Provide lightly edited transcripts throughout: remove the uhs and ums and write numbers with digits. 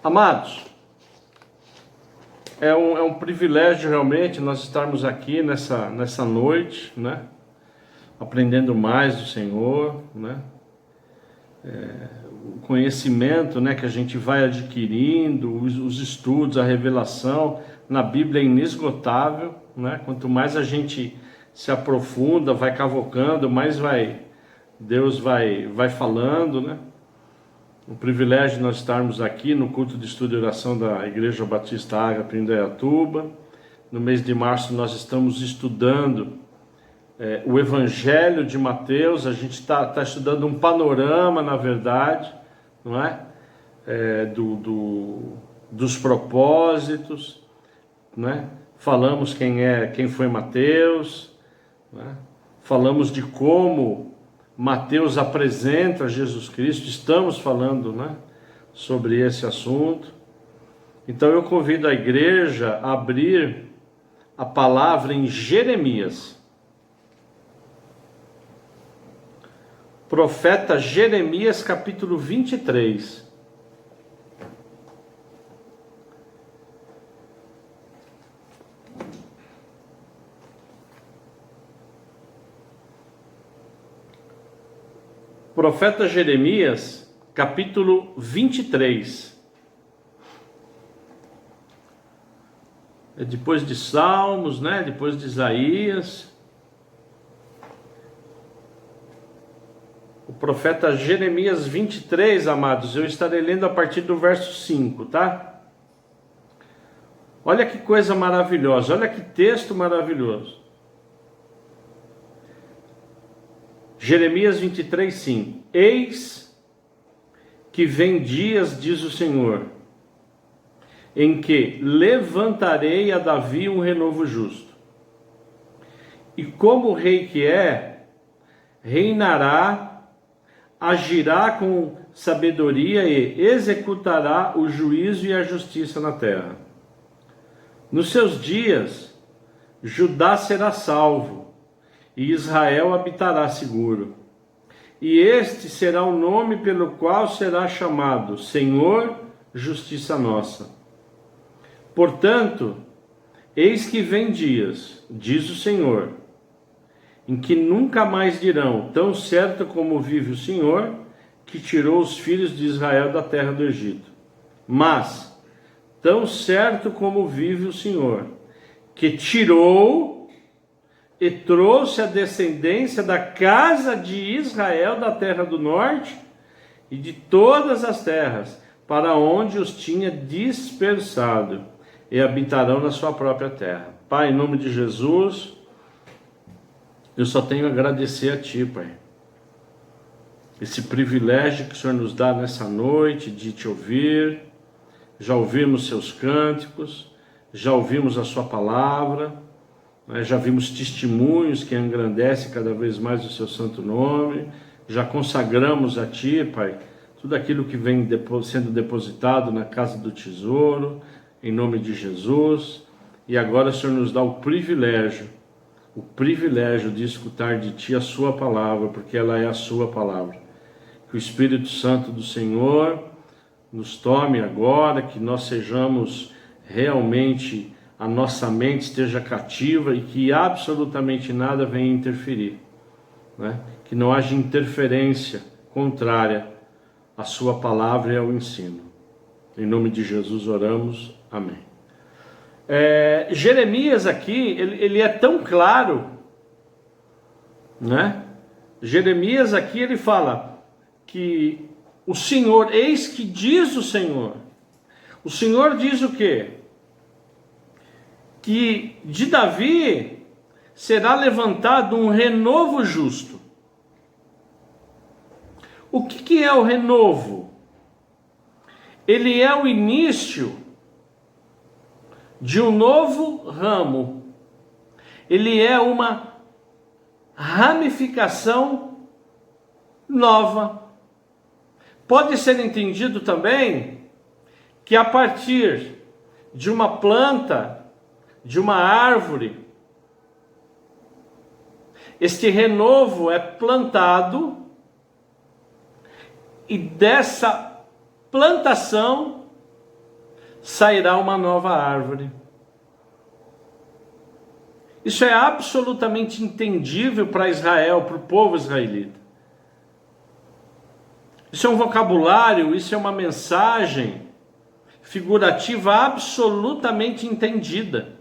Amados, é um privilégio realmente nós estarmos aqui nessa noite, né? Aprendendo mais do Senhor, né? O conhecimento, né, que a gente vai adquirindo, os estudos, a revelação na Bíblia é inesgotável, né? Quanto mais a gente se aprofunda, vai cavocando, mais Deus vai falando, né? O privilégio de nós estarmos aqui no culto de estudo e oração da Igreja Batista Ágape em Indaiatuba. No mês de março nós estamos estudando o Evangelho de Mateus. A gente está estudando um panorama, na verdade, não é? Dos propósitos, né? Falamos quem foi Mateus, né? Falamos de como Mateus apresenta Jesus Cristo. Estamos falando, né, sobre esse assunto. Então eu convido a igreja a abrir a palavra em Jeremias. Profeta Jeremias, capítulo 23. Profeta Jeremias, capítulo 23. É depois de Salmos, né? Depois de Isaías. O profeta Jeremias 23, amados, eu estarei lendo a partir do verso 5, tá? Olha que coisa maravilhosa, olha que texto maravilhoso. Jeremias 23, 5. Eis que vem dias, diz o Senhor, em que levantarei a Davi um renovo justo. E como o rei que é, reinará, agirá com sabedoria e executará o juízo e a justiça na terra. Nos seus dias, Judá será salvo, e Israel habitará seguro. E este será o nome pelo qual será chamado Senhor, Justiça Nossa. Portanto, eis que vem dias, diz o Senhor, em que nunca mais dirão, tão certo como vive o Senhor, que tirou os filhos de Israel da terra do Egito. Mas, tão certo como vive o Senhor, que tirou e trouxe a descendência da casa de Israel da terra do norte e de todas as terras, para onde os tinha dispersado, e habitarão na sua própria terra. Pai, em nome de Jesus, eu só tenho a agradecer a Ti, Pai, esse privilégio que o Senhor nos dá nessa noite de Te ouvir. Já ouvimos Seus cânticos, já ouvimos a Sua palavra, já vimos testemunhos que engrandecem cada vez mais o Seu santo nome, já consagramos a Ti, Pai, tudo aquilo que vem sendo depositado na casa do tesouro, em nome de Jesus. E agora o Senhor nos dá o privilégio de escutar de Ti a Sua palavra, porque ela é a Sua palavra. Que o Espírito Santo do Senhor nos tome agora, que nós sejamos realmente, a nossa mente esteja cativa e que absolutamente nada venha interferir, né? Que não haja interferência contrária à Sua palavra e ao ensino. Em nome de Jesus oramos, amém. Jeremias aqui, ele é tão claro, né? Jeremias aqui ele fala que o Senhor, eis que diz o Senhor. O Senhor diz o quê? Que de Davi será levantado um renovo justo. O que é o renovo? Ele é o início de um novo ramo. Ele é uma ramificação nova. Pode ser entendido também que a partir de uma planta, de uma árvore, este renovo é plantado, e dessa plantação sairá uma nova árvore. Isso é absolutamente entendível para Israel, para o povo israelita. Isso é um vocabulário, isso é uma mensagem figurativa absolutamente entendida.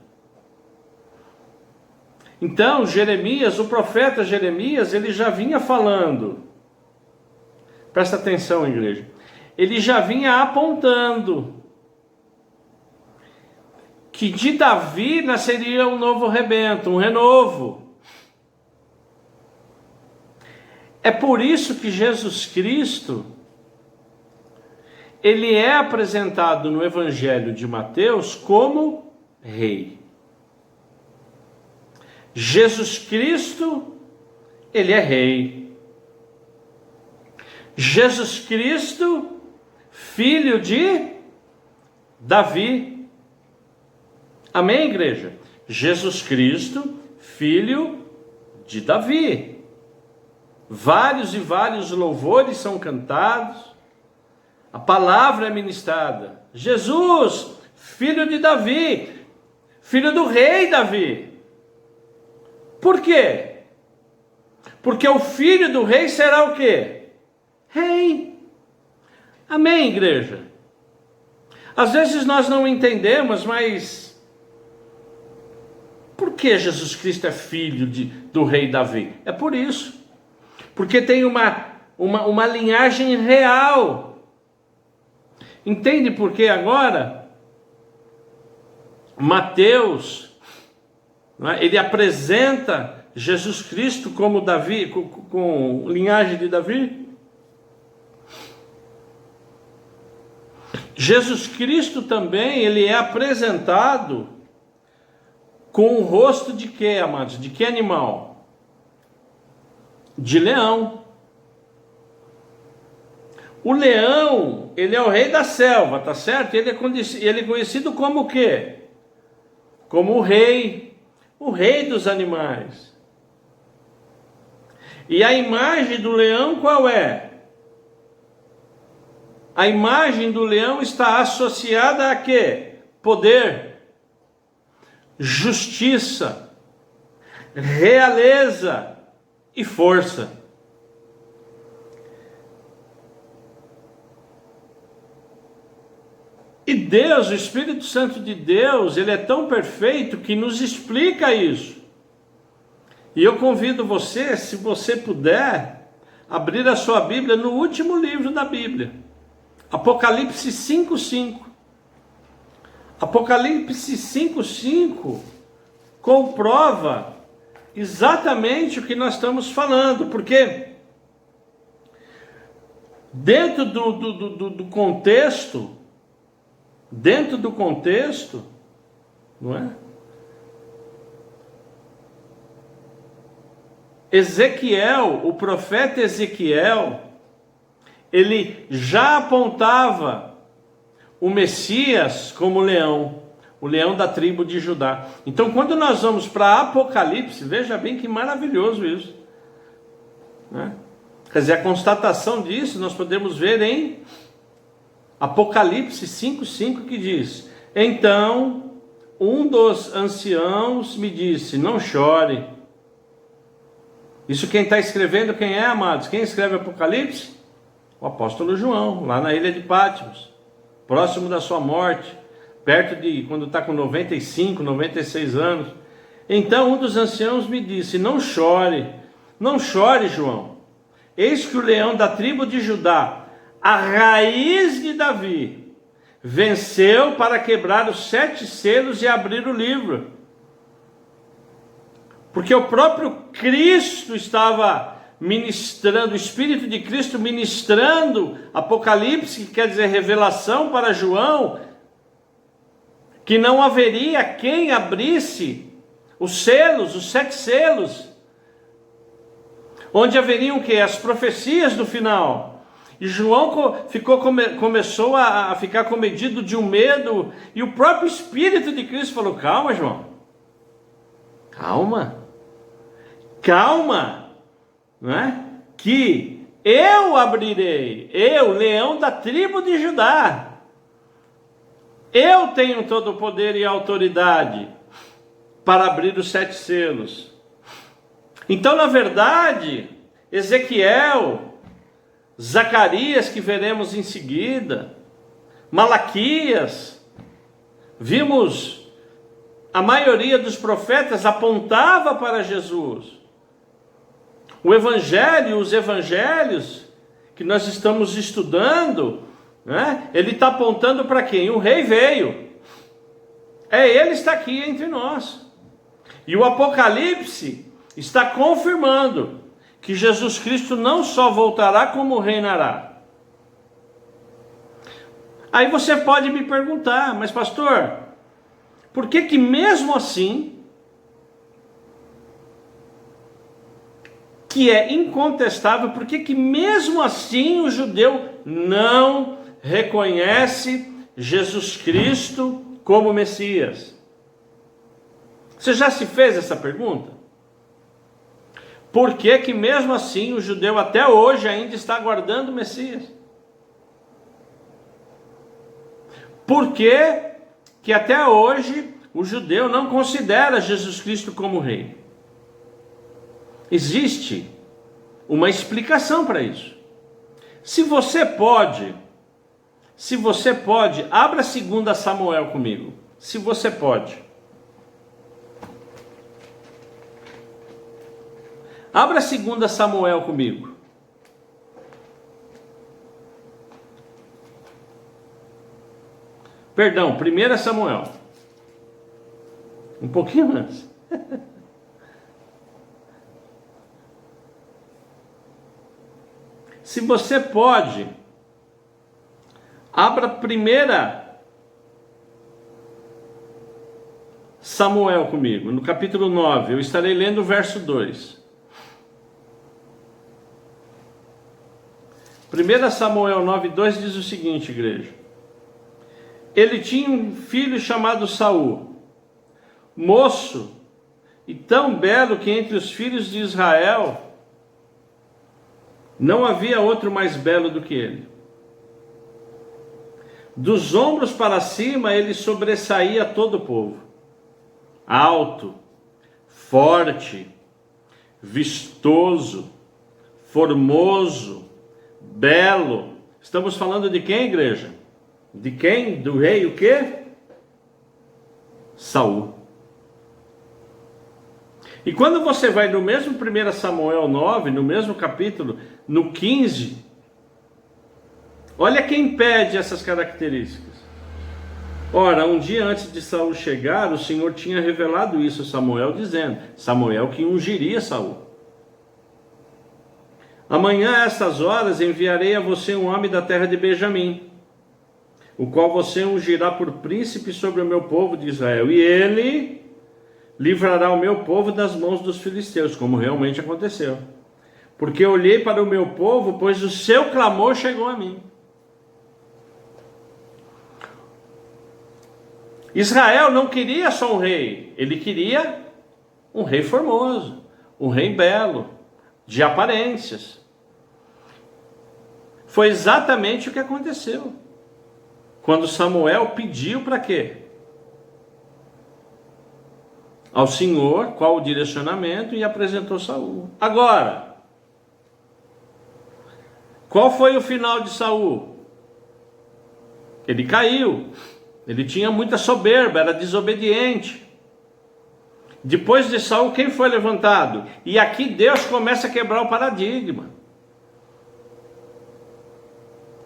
Então, Jeremias, o profeta Jeremias, ele já vinha falando, presta atenção, igreja, ele já vinha apontando que de Davi nasceria um novo rebento, um renovo. É por isso que Jesus Cristo, ele é apresentado no Evangelho de Mateus como rei. Jesus Cristo, ele é rei. Jesus Cristo, filho de Davi. Amém, igreja? Jesus Cristo, filho de Davi. Vários e vários louvores são cantados. A palavra é ministrada. Jesus, filho de Davi, filho do rei Davi. Por quê? Porque o filho do rei será o quê? Rei. Amém, igreja? Às vezes nós não entendemos, mas por que Jesus Cristo é filho do rei Davi? É por isso. Porque tem uma linhagem real. Entende por que agora? Mateus, ele apresenta Jesus Cristo como Davi, com linhagem de Davi. Jesus Cristo também, ele é apresentado com o rosto de quê, amados? De que animal? De leão. O leão, ele é o rei da selva, tá certo? Ele é conhecido como o quê? Como o rei dos animais. E a imagem do leão qual é? A imagem do leão está associada a quê? Poder, justiça, realeza e força. E Deus, o Espírito Santo de Deus, ele é tão perfeito que nos explica isso. E eu convido você, se você puder, abrir a sua Bíblia no último livro da Bíblia, Apocalipse 5:5. Apocalipse 5:5 comprova exatamente o que nós estamos falando, porque dentro do contexto, não é? Ezequiel, o profeta Ezequiel, ele já apontava o Messias como leão, o leão da tribo de Judá. Então, quando nós vamos para Apocalipse, veja bem que maravilhoso isso, né? Quer dizer, a constatação disso nós podemos ver em Apocalipse 5:5, que diz: então um dos anciãos me disse, não chore. Isso quem está escrevendo, quem é, amados? Quem escreve Apocalipse? O apóstolo João, lá na ilha de Patmos, próximo da sua morte, perto de quando está com 95, 96 anos. Então um dos anciãos me disse, não chore, João. Eis que o leão da tribo de Judá, a raiz de Davi, venceu para quebrar os 7 selos e abrir o livro. Porque o próprio Cristo estava ministrando, o Espírito de Cristo ministrando Apocalipse, que quer dizer revelação para João, que não haveria quem abrisse os selos, os 7 selos, onde haveriam o quê? As profecias do final. E João começou a ficar comedido de um medo, e o próprio Espírito de Cristo falou, calma, João, calma, não é? Que eu abrirei, eu, leão da tribo de Judá, Eu tenho todo o poder e a autoridade para abrir os 7 selos. Então, na verdade, Ezequiel, Zacarias, que veremos em seguida, Malaquias, vimos a maioria dos profetas apontava para Jesus. O Evangelho, os Evangelhos que nós estamos estudando, né? Ele está apontando para quem? O rei veio. Ele está aqui entre nós. E o Apocalipse está confirmando que Jesus Cristo não só voltará, como reinará. Aí você pode me perguntar, mas pastor, por que que mesmo assim, que é incontestável, por que que mesmo assim o judeu não reconhece Jesus Cristo como Messias? Você já se fez essa pergunta? Por que que mesmo assim o judeu até hoje ainda está aguardando o Messias? Por que que até hoje o judeu não considera Jesus Cristo como rei? Existe uma explicação para isso. Se você pode, abra 2 Samuel comigo. Se você pode. Abra 2 Samuel comigo. Perdão, 1 Samuel. Um pouquinho antes. Se você pode, abra 1 Samuel comigo, no capítulo 9. Eu estarei lendo o verso 2. 1 Samuel 9:2 diz o seguinte, igreja. Ele tinha um filho chamado Saul, moço e tão belo que entre os filhos de Israel não havia outro mais belo do que ele. Dos ombros para cima ele sobressaía todo o povo. Alto, forte, vistoso, formoso, belo. Estamos falando de quem, igreja? De quem? Do rei o quê? Saul. E quando você vai no mesmo 1 Samuel 9, no mesmo capítulo, no 15, olha quem pede essas características. Ora, um dia antes de Saul chegar, o Senhor tinha revelado isso a Samuel, dizendo, Samuel que ungiria Saul. Amanhã a estas horas enviarei a você um homem da terra de Benjamim, o qual você ungirá por príncipe sobre o meu povo de Israel, e ele livrará o meu povo das mãos dos filisteus, como realmente aconteceu. Porque eu olhei para o meu povo, pois o seu clamor chegou a mim. Israel não queria só um rei, ele queria um rei formoso, um rei belo, de aparências. Foi exatamente o que aconteceu. Quando Samuel pediu para quê? Ao Senhor, qual o direcionamento, e apresentou Saul. Agora, qual foi o final de Saul? Ele caiu. Ele tinha muita soberba, era desobediente. Depois de Saul, quem foi levantado? E aqui Deus começa a quebrar o paradigma.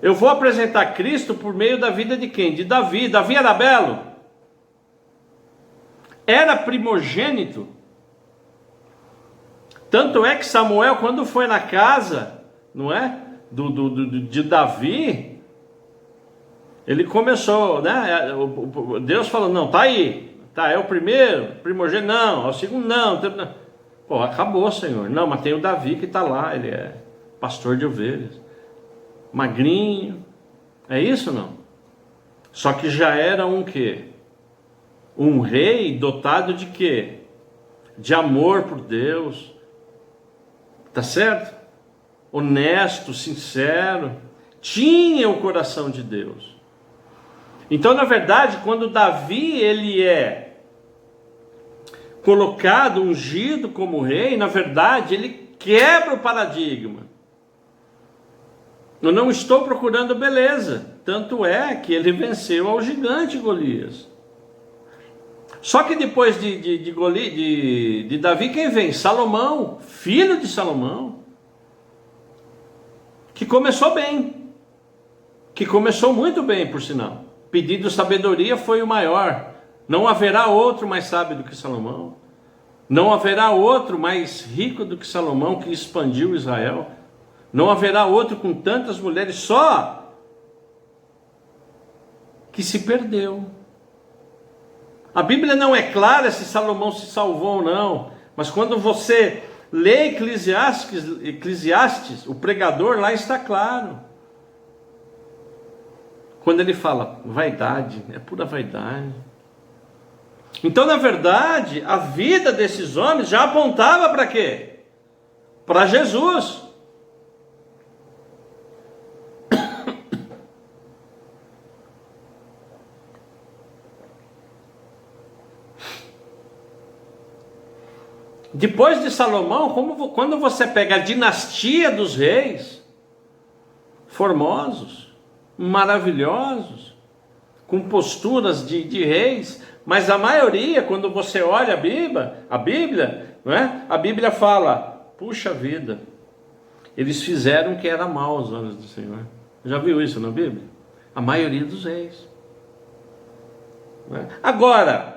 Eu vou apresentar Cristo por meio da vida de quem? De Davi. Davi era belo? Era primogênito. Tanto é que Samuel, quando foi na casa, não é? De Davi, ele começou, né? Deus falou, não, tá aí. Tá, é o primeiro, primogênito, não. É o segundo, não. Pô, acabou, Senhor. Não, mas tem o Davi que está lá, ele é pastor de ovelhas. Magrinho. É isso ou não? Só que já era um quê? Um rei dotado de quê? De amor por Deus. Tá certo? Honesto, sincero. Tinha o coração de Deus. Então, na verdade, quando Davi ele é colocado, ungido como rei, na verdade, ele quebra o paradigma. Eu não estou procurando beleza, tanto é que ele venceu ao gigante Golias. Só que depois de Davi, quem vem? Salomão, filho de Salomão, que começou bem, que começou muito bem, por sinal. Pedindo sabedoria foi o maior. Não haverá outro mais sábio do que Salomão. Não haverá outro mais rico do que Salomão, que expandiu Israel. Não haverá outro com tantas mulheres, só que se perdeu. A Bíblia não é clara se Salomão se salvou ou não, mas quando você lê Eclesiastes, o pregador lá está claro. Quando ele fala vaidade, é pura vaidade. Então, na verdade, a vida desses homens já apontava para quê? Para Jesus. Depois de Salomão, quando você pega a dinastia dos reis, formosos, maravilhosos, com posturas de reis, mas a maioria, quando você olha a Bíblia, não é? A Bíblia fala, puxa vida, eles fizeram o que era mal aos olhos do Senhor. Já viu isso na Bíblia? A maioria dos reis. Não é? Agora,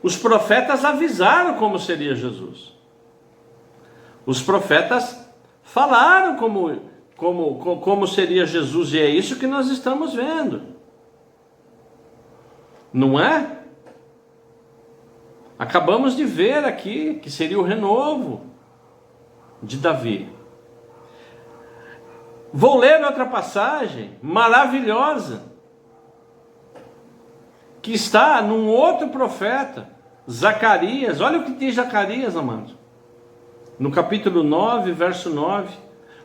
os profetas avisaram como seria Jesus. Os profetas falaram como seria Jesus, e é isso que nós estamos vendo. Não é? Acabamos de ver aqui que seria o renovo de Davi. Vou ler outra passagem maravilhosa, que está num outro profeta, Zacarias. Olha o que diz Zacarias, amados. No capítulo 9, verso 9.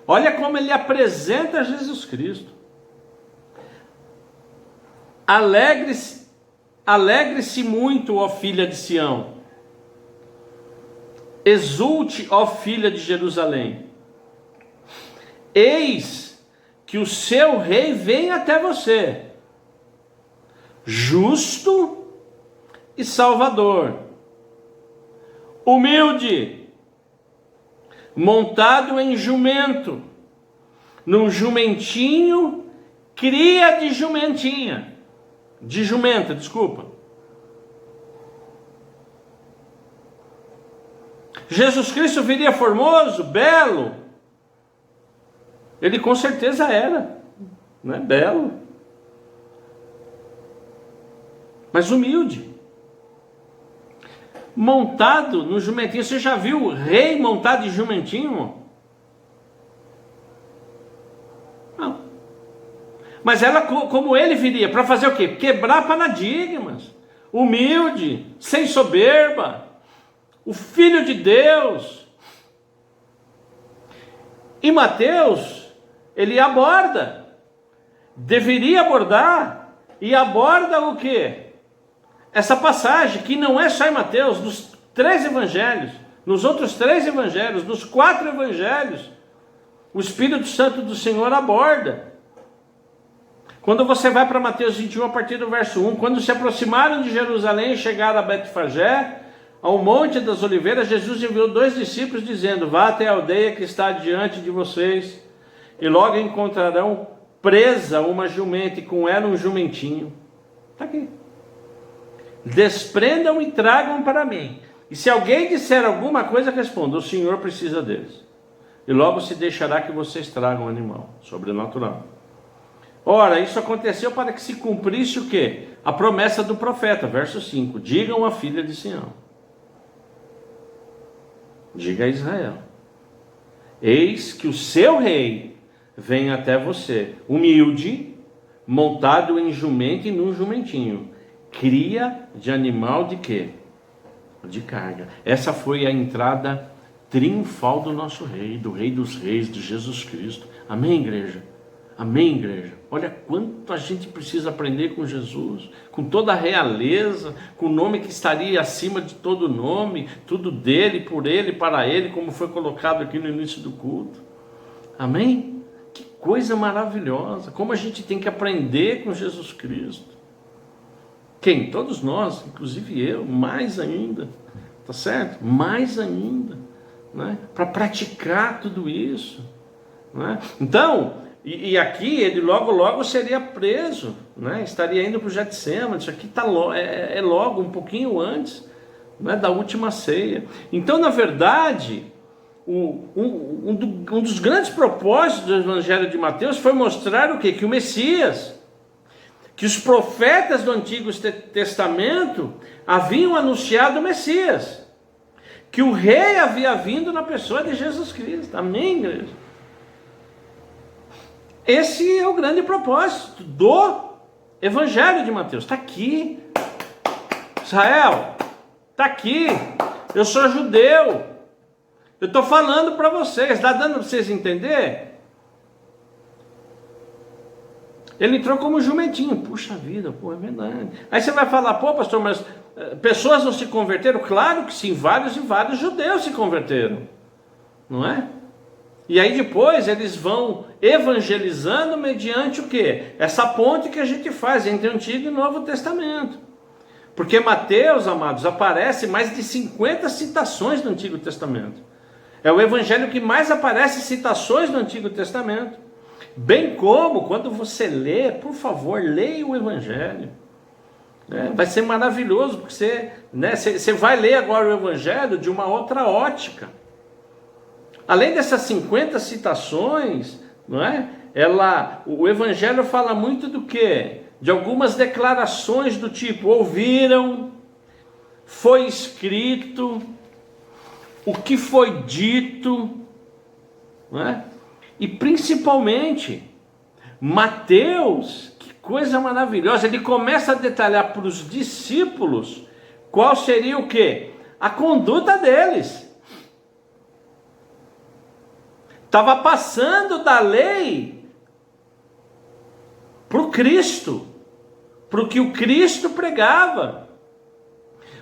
Olha como ele apresenta Jesus Cristo. Alegre-se muito, ó filha de Sião. Exulte, ó filha de Jerusalém. Eis que o seu rei vem até você, justo e salvador, humilde, montado em jumento, num jumentinho, cria de jumenta, desculpa. Jesus Cristo viria formoso, belo. Ele com certeza era, não é belo, mas humilde, montado no jumentinho. Você já viu o rei montado em jumentinho? Não. Mas ela, como ele viria, para fazer o quê? Quebrar paradigmas, humilde, sem soberba, o Filho de Deus. E Mateus, ele deveria abordar, e aborda o quê? Essa passagem, que não é só em Mateus, nos 3 evangelhos, nos outros 3 evangelhos, nos 4 evangelhos, o Espírito Santo do Senhor aborda. Quando você vai para Mateus 21, a partir do verso 1, quando se aproximaram de Jerusalém e chegaram a Betfagé, ao Monte das Oliveiras, Jesus enviou 2 discípulos, dizendo, vá até a aldeia que está diante de vocês, e logo encontrarão presa uma jumenta, e com ela um jumentinho. Está aqui. Desprendam e tragam para mim. E se alguém disser alguma coisa, responda, o Senhor precisa deles. E logo se deixará que vocês tragam um animal sobrenatural. Ora, isso aconteceu para que se cumprisse o quê? A promessa do profeta, verso 5. Digam à filha de Sião. Diga a Israel. Eis que o seu rei vem até você, humilde, montado em jumento e num jumentinho, cria de animal de quê? De carga. Essa foi a entrada triunfal do nosso rei, do Rei dos Reis, de Jesus Cristo. Amém, igreja? Amém, igreja? Olha quanto a gente precisa aprender com Jesus, com toda a realeza, com o nome que estaria acima de todo nome, tudo dele, por ele, para ele, como foi colocado aqui no início do culto. Amém? Que coisa maravilhosa, como a gente tem que aprender com Jesus Cristo. Quem? Todos nós, inclusive eu, mais ainda, tá certo? Mais ainda, né? Para praticar tudo isso, né? Então, e aqui ele logo seria preso, né? Estaria indo para o Getsemane. Isso aqui é logo, um pouquinho antes, né, da última ceia. Então, na verdade, um dos grandes propósitos do Evangelho de Mateus foi mostrar o quê? Que o Messias, que os profetas do Antigo Testamento haviam anunciado o Messias, que o rei havia vindo na pessoa de Jesus Cristo. Amém, igreja? Esse é o grande propósito do Evangelho de Mateus. Está aqui. Israel, está aqui. Eu sou judeu. Eu estou falando para vocês. Está dando para vocês entender? Ele entrou como jumentinho. Puxa vida, pô, é verdade. Aí você vai falar, pô, pastor, mas pessoas não se converteram? Claro que sim, vários e vários judeus se converteram. Não é? E aí depois eles vão evangelizando mediante o quê? Essa ponte que a gente faz entre o Antigo e o Novo Testamento. Porque Mateus, amados, aparece mais de 50 citações do Antigo Testamento. É o evangelho que mais aparece citações do Antigo Testamento. Bem como, quando você lê, por favor, leia o evangelho. Vai ser maravilhoso, porque você vai ler agora o evangelho de uma outra ótica. Além dessas 50 citações, não é? O Evangelho fala muito do quê? De algumas declarações do tipo: ouviram, foi escrito, o que foi dito, não é? E principalmente, Mateus, que coisa maravilhosa, ele começa a detalhar para os discípulos qual seria o quê? A conduta deles. Estava passando da lei para o Cristo, para o que o Cristo pregava,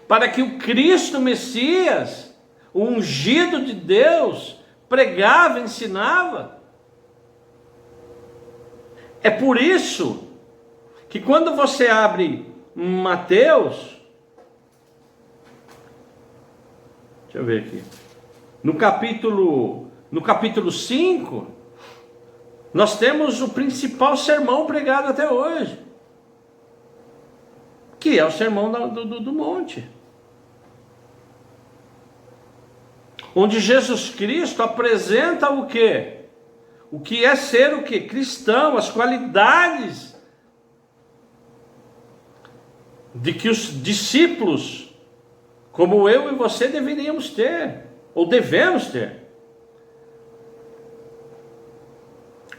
para que o Cristo Messias, o ungido de Deus, pregava, ensinava. É por isso que quando você abre Mateus, deixa eu ver aqui, no capítulo 5, nós temos o principal sermão pregado até hoje, que é o sermão do monte, onde Jesus Cristo apresenta o quê? O que é ser o quê? Cristão, as qualidades de que os discípulos, como eu e você, deveríamos ter, ou devemos ter.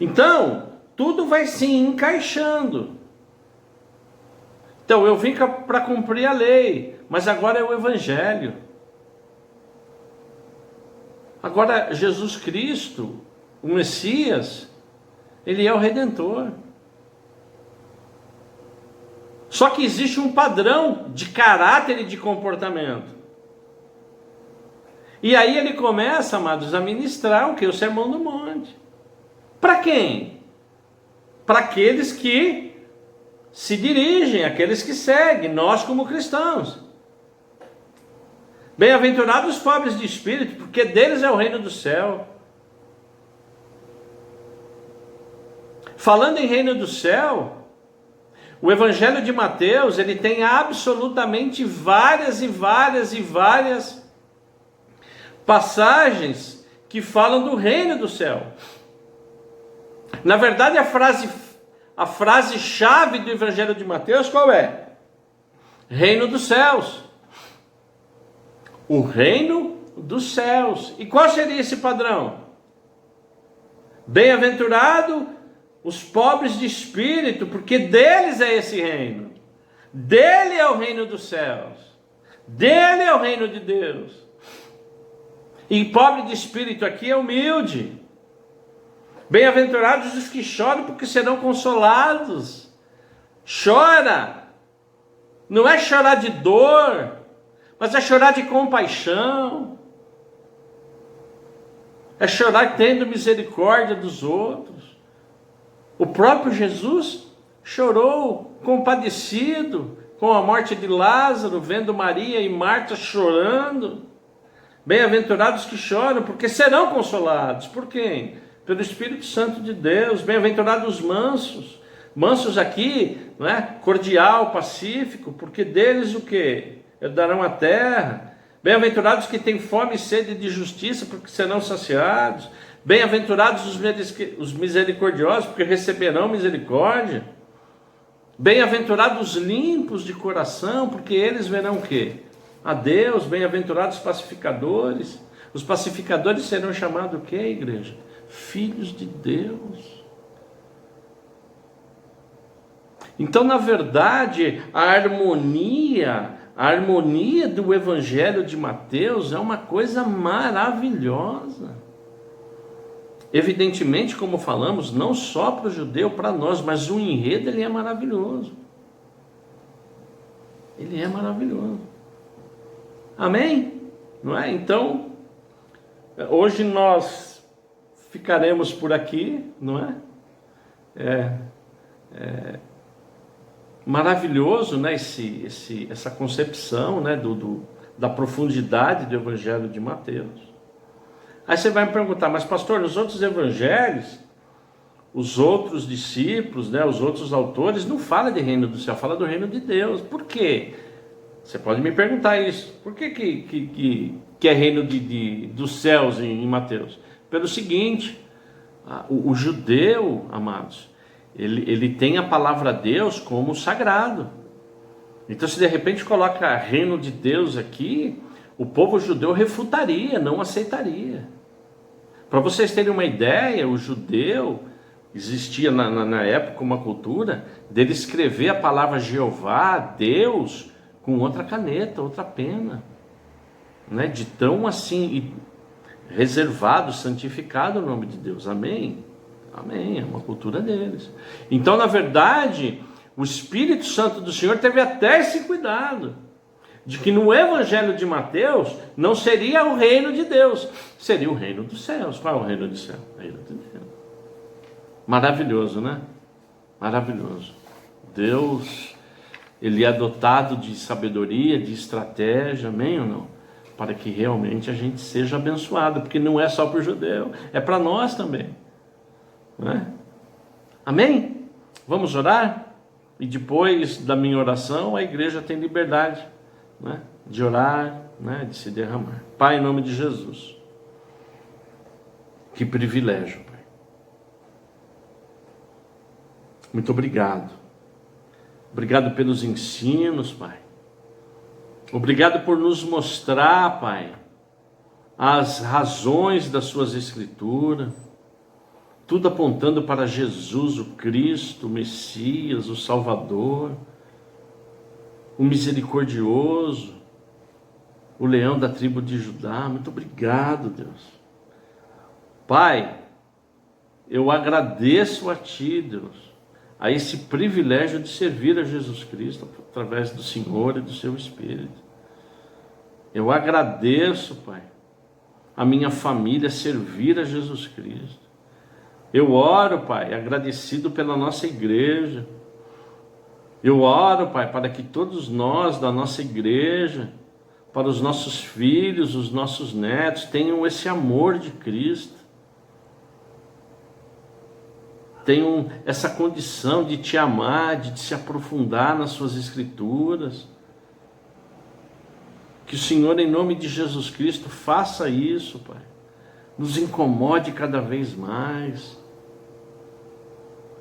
Então, tudo vai se encaixando. Então, eu vim para cumprir a lei, mas agora é o Evangelho. Agora, Jesus Cristo, o Messias, ele é o Redentor. Só que existe um padrão de caráter e de comportamento. E aí ele começa, amados, a ministrar o que? O Sermão do Monte. Para quem? Para aqueles que se dirigem, aqueles que seguem, nós como cristãos. Bem-aventurados os pobres de espírito, porque deles é o reino do céu. Falando em reino do céu, o Evangelho de Mateus, ele tem absolutamente várias passagens que falam do reino do céu. Na verdade, a frase chave do Evangelho de Mateus qual é? Reino dos céus. O reino dos céus. E qual seria esse padrão? Bem-aventurado os pobres de espírito, porque deles é esse reino. Dele é o reino dos céus. Dele é o reino de Deus. E pobre de espírito aqui é humilde. Bem-aventurados os que choram, porque serão consolados. Chora, não é chorar de dor, mas é chorar de compaixão, é chorar tendo misericórdia dos outros. O próprio Jesus chorou, compadecido com a morte de Lázaro, vendo Maria e Marta chorando. Bem-aventurados que choram, porque serão consolados. Por quem? Pelo Espírito Santo de Deus. Bem-aventurados os mansos. Mansos aqui, não é? Cordial, pacífico, porque deles o quê? Herdarão a terra. Bem-aventurados que têm fome e sede de justiça, porque serão saciados. Bem-aventurados os misericordiosos, porque receberão misericórdia. Bem-aventurados os limpos de coração, porque eles verão o quê? A Deus. Bem-aventurados os pacificadores. Os pacificadores serão chamados o quê, igreja? Filhos de Deus. Então, na verdade, a harmonia do Evangelho de Mateus é uma coisa maravilhosa. Evidentemente, como falamos, não só para o judeu, para nós, mas o enredo ele é maravilhoso. Ele é maravilhoso. Amém? Não é? Então, hoje nós ficaremos por aqui, não é? Maravilhoso, né? Essa concepção, né? Da profundidade do Evangelho de Mateus. Aí você vai me perguntar, mas pastor, nos outros evangelhos, os outros discípulos, né, os outros autores, não fala de reino do céu, fala do reino de Deus. Por quê? Você pode me perguntar isso. Por que é reino dos céus em Mateus? Pelo seguinte, o judeu, amados, ele tem a palavra Deus como sagrado. Então, se de repente coloca reino de Deus aqui, o povo judeu refutaria, não aceitaria. Para vocês terem uma ideia, o judeu, existia na época uma cultura dele escrever a palavra Jeová, Deus, com outra caneta, outra pena, né? De tão assim reservado, santificado o nome de Deus. Amém? Amém, é uma cultura deles. Então, na verdade, o Espírito Santo do Senhor teve até esse cuidado de que no Evangelho de Mateus não seria o reino de Deus, seria o reino dos céus. Qual é o reino do céu? O reino de Deus. Maravilhoso, né? Maravilhoso. Deus, ele é dotado de sabedoria, de estratégia, amém ou não? Para que realmente a gente seja abençoado, porque não é só para o judeu, é para nós também, não é? Amém? Vamos orar? E depois da minha oração, a igreja tem liberdade, né, de orar, né, de se derramar. Pai, em nome de Jesus, que privilégio, Pai. Muito obrigado. Obrigado pelos ensinos, Pai. Obrigado por nos mostrar, Pai, as razões das suas escrituras, tudo apontando para Jesus, o Cristo, o Messias, o Salvador, o misericordioso, o leão da tribo de Judá. Muito obrigado, Deus. Pai, eu agradeço a Ti, Deus, a esse privilégio de servir a Jesus Cristo através do Senhor e do Seu Espírito. Eu agradeço, Pai, a minha família servir a Jesus Cristo. Eu oro, Pai, agradecido pela nossa igreja. Eu oro, Pai, para que todos nós da nossa igreja, para os nossos filhos, os nossos netos, tenham esse amor de Cristo. Tenham essa condição de Te amar, de se aprofundar nas Suas Escrituras. Que o Senhor, em nome de Jesus Cristo, faça isso, Pai. Nos incomode cada vez mais.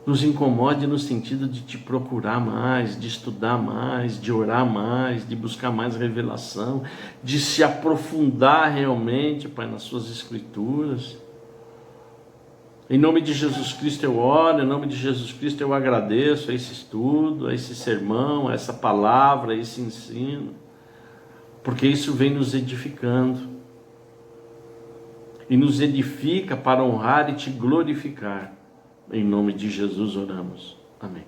Nos incomode no sentido de Te procurar mais, de estudar mais, de orar mais, de buscar mais revelação, de se aprofundar realmente, Pai, nas Suas Escrituras. Em nome de Jesus Cristo eu oro, em nome de Jesus Cristo eu agradeço a esse estudo, a esse sermão, a essa palavra, a esse ensino, porque isso vem nos edificando. e nos edifica para honrar e te glorificar. Em nome de Jesus oramos. Amém.